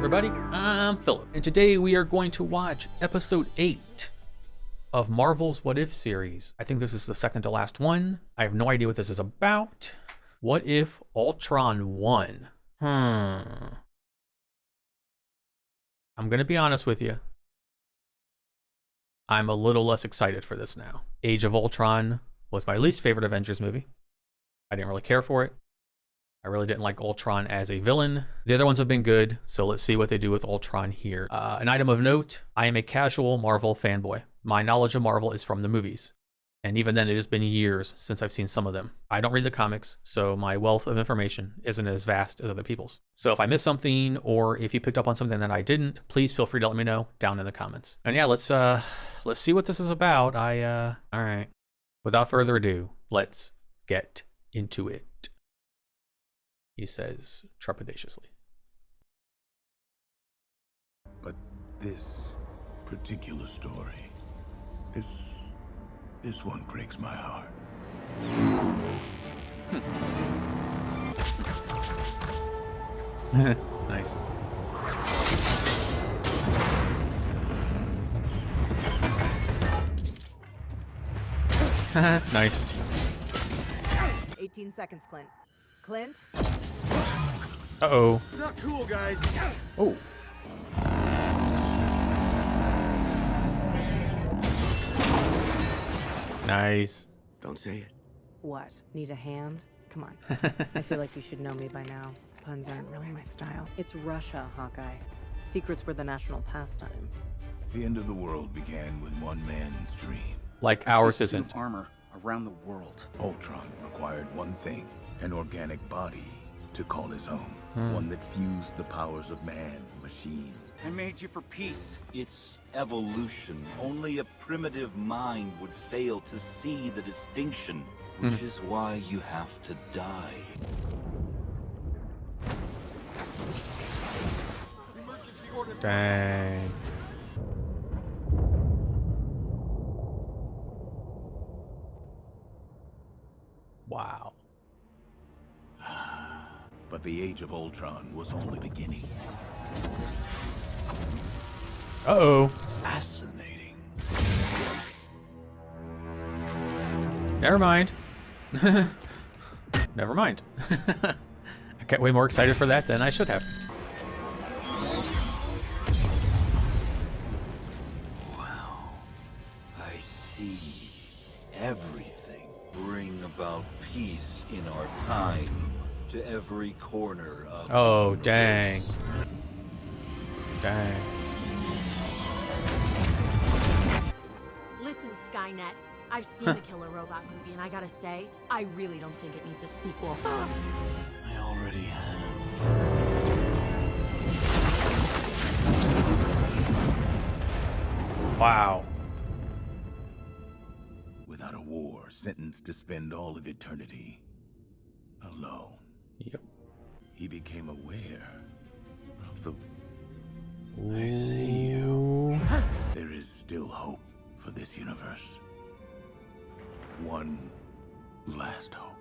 everybody, I'm Philip, and today we are going to watch episode 8 of Marvel's What If series. I think this is the second to last one. I have no idea what this is about. What if Ultron won? I'm gonna be honest with you. I'm a little less excited for this now. Age of Ultron was my least favorite Avengers movie. I didn't really care for it. I really didn't like Ultron as a villain. The other ones have been good, so let's see what they do with Ultron here. An item of note, I am a casual Marvel fanboy. My knowledge of Marvel is from the movies. And even then, it has been years since I've seen some of them. I don't read the comics, so my wealth of information isn't as vast as other people's. So if I missed something, or if you picked up on something that I didn't, please feel free to let me know down in the comments. And yeah, let's see what this is about. All right. Without further ado, let's get into it. He says trepidatiously. But this particular story, this one breaks my heart. Nice. Nice. 18 seconds, Clint. Clint? Uh-oh. Not cool, guys. Oh. Nice. Don't say it. What? Need a hand? Come on. I feel like you should know me by now. Puns aren't really my style. It's Russia, Hawkeye. Secrets were the national pastime. The end of the world began with one man's dream. Like ours isn't. Armor around the world. Ultron required one thing, an organic body to call his own. One that fused the powers of man, machine. I made you for peace. It's evolution. Only a primitive mind would fail to see the distinction, which is why you have to die. Dang. Wow. But the Age of Ultron was only beginning. Uh-oh. Fascinating. Never mind. Never mind. I got way more excited for that than I should have. Wow. I see. Everything bring about peace in our time. To every corner of Oh, the dang. universe. Dang. Listen, Skynet, I've seen the Killer Robot movie, and I gotta say, I really don't think it needs a sequel. I already have. Wow. Without a war, sentenced to spend all of eternity alone. Yep. He became aware of the... I see you. There is still hope for this universe. One last hope.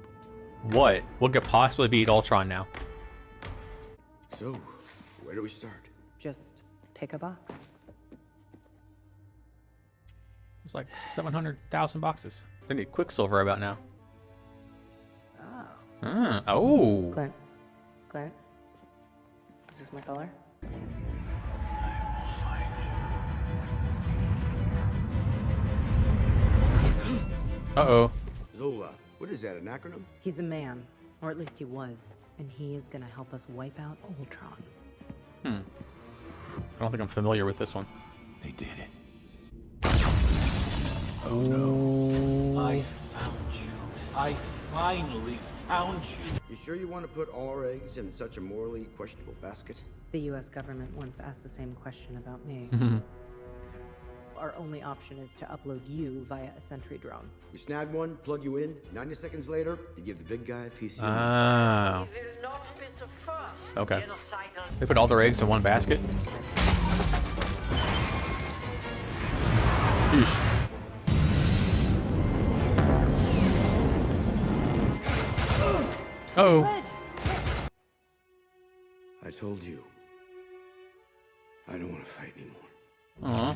What? What could possibly beat Ultron now? So, where do we start? Just pick a box. It's like 700,000 boxes. They need Quicksilver about now. Oh. Oh. Clint. Clint? Is this my color? Uh-oh. Zola. What is that, an acronym? He's a man. Or at least he was. And he is gonna help us wipe out Ultron. I don't think I'm familiar with this one. They did it. Oh no. I found you. I finally found you. You sure you want to put all our eggs in such a morally questionable basket? The US government once asked the same question about me. Our only option is to upload you via a sentry drone. You snag one, plug you in, 90 seconds later, you give the big guy a piece of you. Oh. Okay. They put all their eggs in one basket? Yeesh. Uh-oh. I told you. anymore. Aw.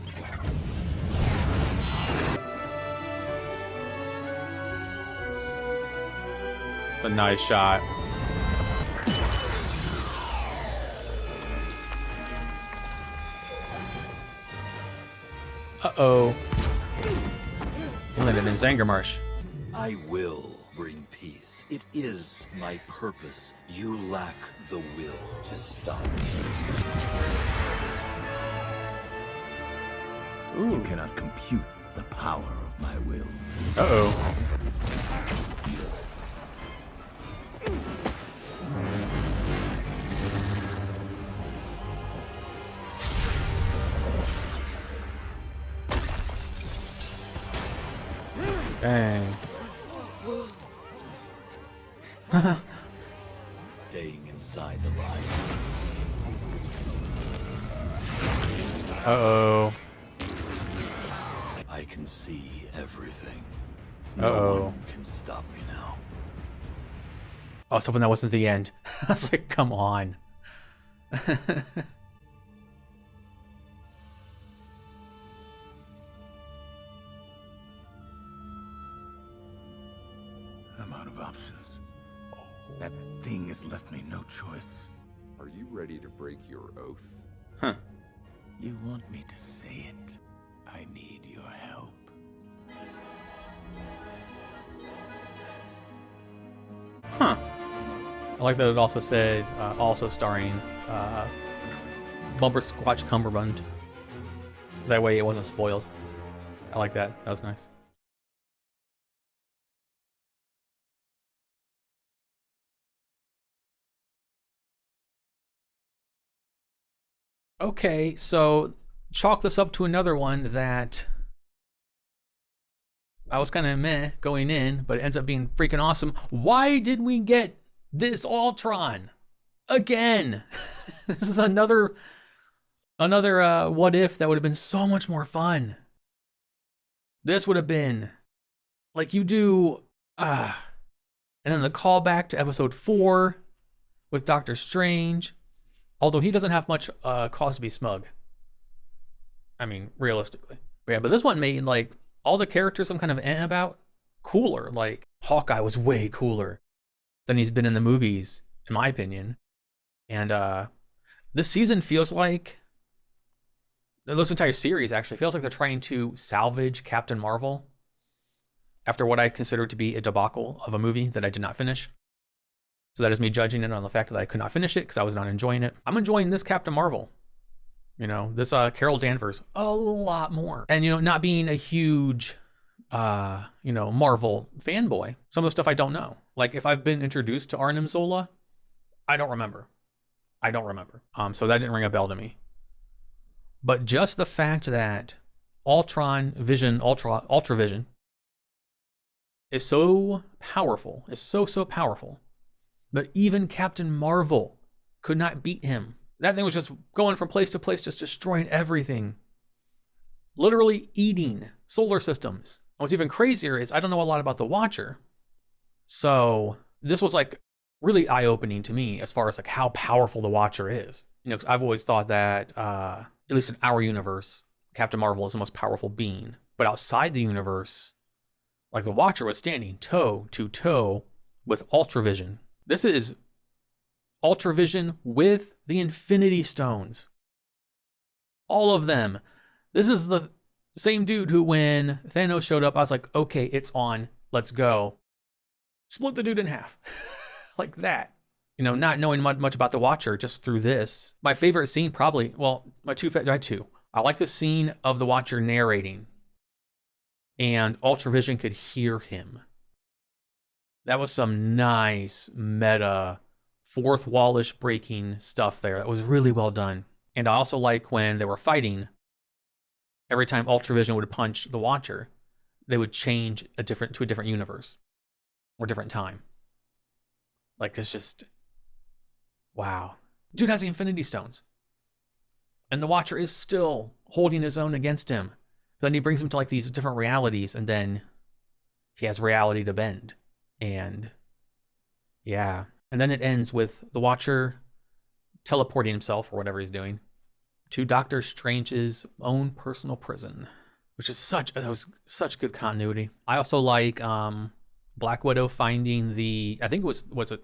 It's a nice shot. Uh-oh. He landed in Zangarmarsh. I will bring peace. It is my purpose. You lack the will to stop me. You cannot compute the power of my will. Uh-oh. Dang. Staying inside the lines. Uh-oh. I can see everything. Uh-oh. No one can stop me now. I was hoping that wasn't the end. I was like, come on. I'm out of options. That thing has left me no choice. Are you ready to break your oath? Huh. You want me to say it? I need your help. Huh. I like that it also said, also starring Bumper Squatch Cumberbund. That way it wasn't spoiled. I like that. That was nice. Okay, so chalk this up to another one that I was kind of meh going in, but it ends up being freaking awesome. Why did we get this Ultron again? This is another what if that would have been so much more fun. This would have been like you do, and then the callback to episode 4 with Doctor Strange. Although he doesn't have much cause to be smug. I mean, realistically. But yeah, but this one made, like, all the characters I'm kind of about cooler. Like, Hawkeye was way cooler than he's been in the movies, in my opinion. And this season feels like, this entire series actually feels like they're trying to salvage Captain Marvel after what I consider to be a debacle of a movie that I did not finish. So that is me judging it on the fact that I could not finish it because I was not enjoying it. I'm enjoying this Captain Marvel. You know, this Carol Danvers a lot more. And, you know, not being a huge, you know, Marvel fanboy, some of the stuff I don't know. Like, if I've been introduced to Arnim Zola, I don't remember. So that didn't ring a bell to me. But just the fact that Ultra Vision is so powerful, is so powerful. But even Captain Marvel could not beat him. That thing was just going from place to place, just destroying everything. Literally eating solar systems. And what's even crazier is I don't know a lot about the Watcher. So this was like really eye-opening to me as far as like how powerful the Watcher is. You know, because I've always thought that, at least in our universe, Captain Marvel is the most powerful being. But outside the universe, like the Watcher was standing toe to toe with Ultravision. This is Ultravision with the Infinity Stones. All of them. This is the same dude who, when Thanos showed up, I was like, okay, it's on. Let's go. Split the dude in half. Like that. You know, not knowing much about the Watcher, just through this. My favorite scene probably, well, I had two. I like the scene of the Watcher narrating. And Ultravision could hear him. That was some nice meta, fourth wallish breaking stuff there. That was really well done. And I also like when they were fighting, every time Ultravision would punch the Watcher, they would change to a different universe or different time. Like, it's just, wow. Dude has the Infinity Stones. And the Watcher is still holding his own against him. Then he brings him to like these different realities, and then he has reality to bend. And yeah. And then it ends with the Watcher teleporting himself, or whatever he's doing, to Doctor Strange's own personal prison, which is that was such good continuity. I also like Black Widow finding I think was it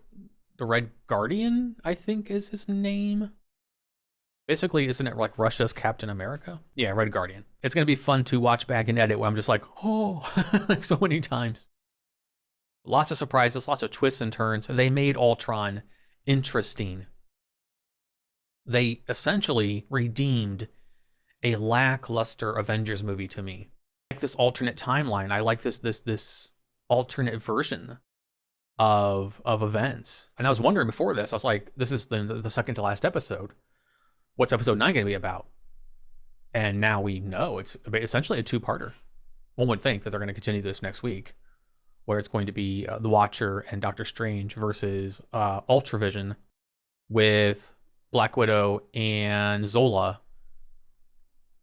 the Red Guardian, I think is his name. Basically, isn't it like Russia's Captain America? Yeah, Red Guardian. It's going to be fun to watch back and edit where I'm just like, oh, like so many times. Lots of surprises, lots of twists and turns. They made Ultron interesting. They essentially redeemed a lackluster Avengers movie to me. I like this alternate timeline. I like this alternate version of events. And I was wondering before this, I was like, this is the second to last episode. What's episode 9 going to be about? And now we know it's essentially a two-parter. One would think that they're going to continue this next week, where it's going to be The Watcher and Doctor Strange versus Ultravision with Black Widow and Zola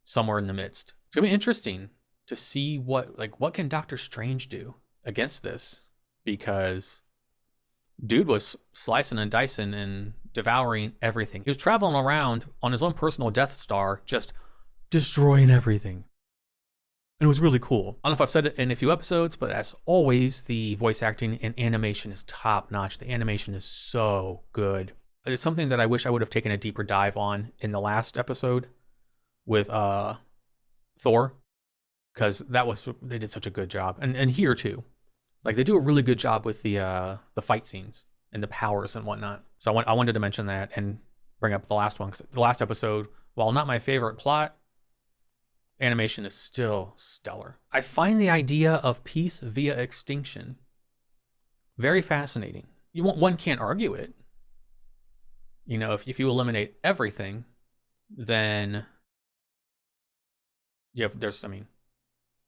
somewhere in the midst. It's going to be interesting to see what can Doctor Strange do against this, because dude was slicing and dicing and devouring everything. He was traveling around on his own personal Death Star, just destroying everything. And it was really cool. I don't know if I've said it in a few episodes, but as always, the voice acting and animation is top notch. The animation is so good. It's something that I wish I would have taken a deeper dive on in the last episode with Thor, because they did such a good job. And here too. Like, they do a really good job with the fight scenes and the powers and whatnot. So I wanted to mention that and bring up the last one, because the last episode, while not my favorite plot, animation is still stellar. I find the idea of peace via extinction very fascinating. One can't argue it. You know, if you eliminate everything, then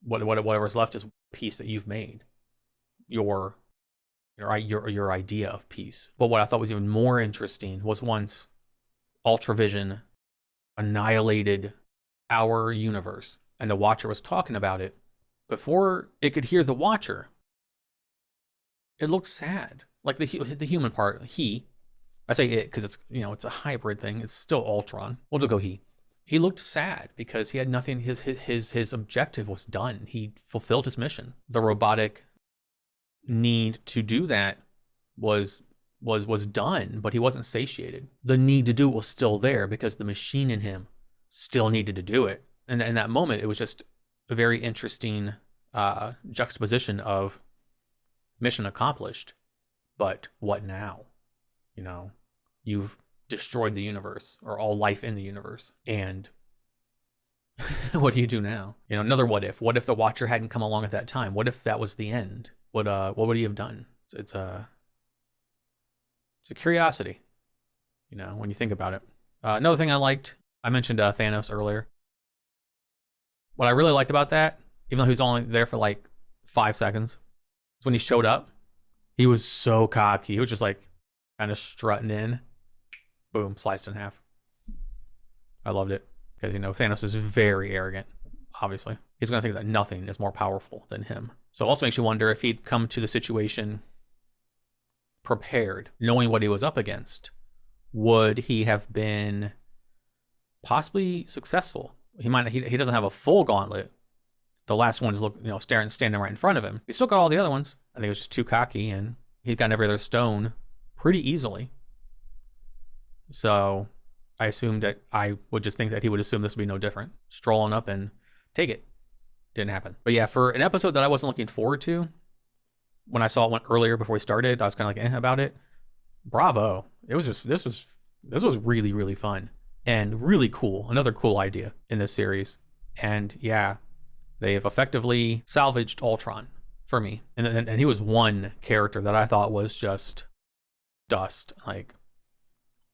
whatever's left is peace that you've made. Your idea of peace. But what I thought was even more interesting was once Ultravision annihilated our universe and the Watcher was talking about it, before it could hear the Watcher, it looked sad. Like the human part, I say it because it's a hybrid thing. It's still Ultron. We'll just go he. He looked sad because he had nothing. His objective was done. He fulfilled his mission. The robotic need to do that was done, but he wasn't satiated. The need to do it was still there because the machine in him still needed to do it. And in that moment, it was just a very interesting juxtaposition of mission accomplished, but what now? You've destroyed the universe, or all life in the universe, and what do you do now? Another what if. What if the Watcher hadn't come along at that time? What if that was the end? What would he have done? It's a curiosity, when you think about it. Another thing I mentioned Thanos earlier. What I really liked about that, even though he was only there for like 5 seconds, is when he showed up, he was so cocky. He was just like kind of strutting in, boom, sliced in half. I loved it because, Thanos is very arrogant, obviously. He's going to think that nothing is more powerful than him. So it also makes you wonder if he'd come to the situation prepared, knowing what he was up against, would he have been possibly successful? He doesn't have a full gauntlet. The last one is standing right in front of him. He still got all the other ones. I think it was just too cocky, and he's got every other stone pretty easily. So I assumed that I would just think that he would assume this would be no different. Strolling up and take it. Didn't happen. But yeah, for an episode that I wasn't looking forward to, when I saw it went earlier before we started, I was kind of like about it. Bravo. It was just, this was really, really fun and really cool. Another cool idea in this series. And yeah, they have effectively salvaged Ultron for me. And he was one character that I thought was just dust. Like,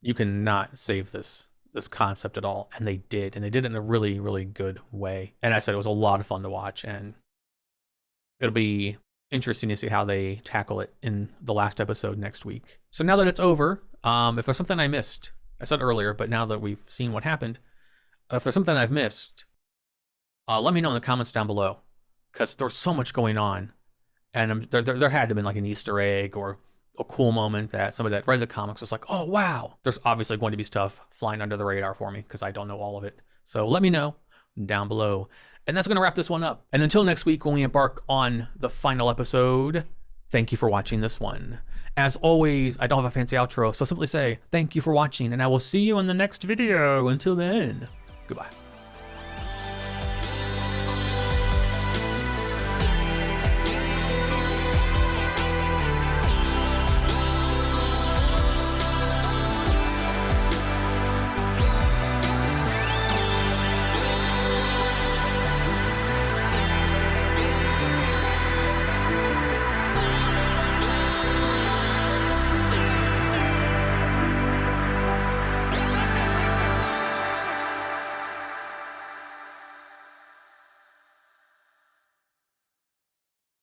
you cannot save this concept at all. And they did it in a really, really good way. And I said it was a lot of fun to watch, and it'll be interesting to see how they tackle it in the last episode next week. So now that it's over, if there's something I missed, I said earlier, but now that we've seen what happened, if there's something I've missed, let me know in the comments down below, because there's so much going on, and there had to have been like an Easter egg or a cool moment that somebody that read the comics was like, oh, wow. There's obviously going to be stuff flying under the radar for me because I don't know all of it. So let me know down below. And that's going to wrap this one up. And until next week when we embark on the final episode, thank you for watching this one. As always, I don't have a fancy outro, so simply say thank you for watching, and I will see you in the next video. Until then, goodbye.